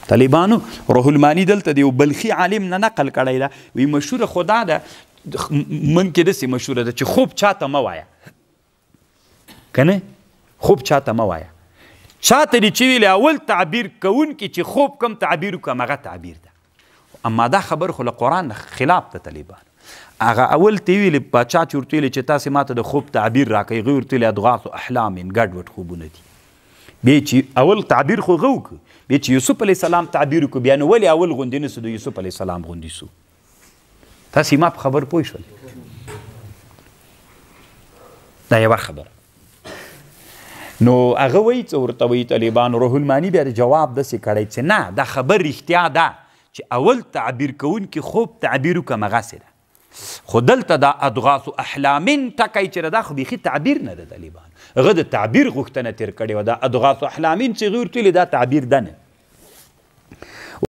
طالبانو روح المانی دلته د یو بلخي عالم نه نقل کړی ده، وی مشهوره خدا ده من کې داسې مشهوره ده چې خوب چاته مه وایه، که نه خوب چاته مه وایه. چاته دې چې ویلې اول تعبیر کوونکي چې خوب کم تعبیر وکړم هغه تعبیر ده. اما دا خبر خو له قرآن خلاف ده. طالبان هغه اول ته ویلې باچا چې ورته ویلې چې تاسې ماته د خوب تعبیر راکوئ، هغوی ورته ویلې اضغاث احلام ګډوډ خوبونه دي. بیا چې اول تعبیر خو هغه وکړو، بیا چې یوسف علیه السلام تعبیر وکړو، بیا نو ولې اول غوندې نه سو د یوسف علیه السلام غوندې سو؟ تاسې ما په خبر پوه شول؟ دا یوه خبره. نو هغه وایي څه ورته وایي طالبانو، روح المانی بیا د جواب داسې کړی چې نه دا خبر رښتیا ده چې اول تعبیر کوونکي خوب تعبیر وکړم هغسې ده، خو دلته دا اضغاث احلامین ټکی چې دا خو بیخي تعبیر نه ده. طالبان هغه د تعبیر غوښتنه تېر کړې وه، دا اضغاث احلامین چې هغوی ورته ویلې دا تعبیر ده نه.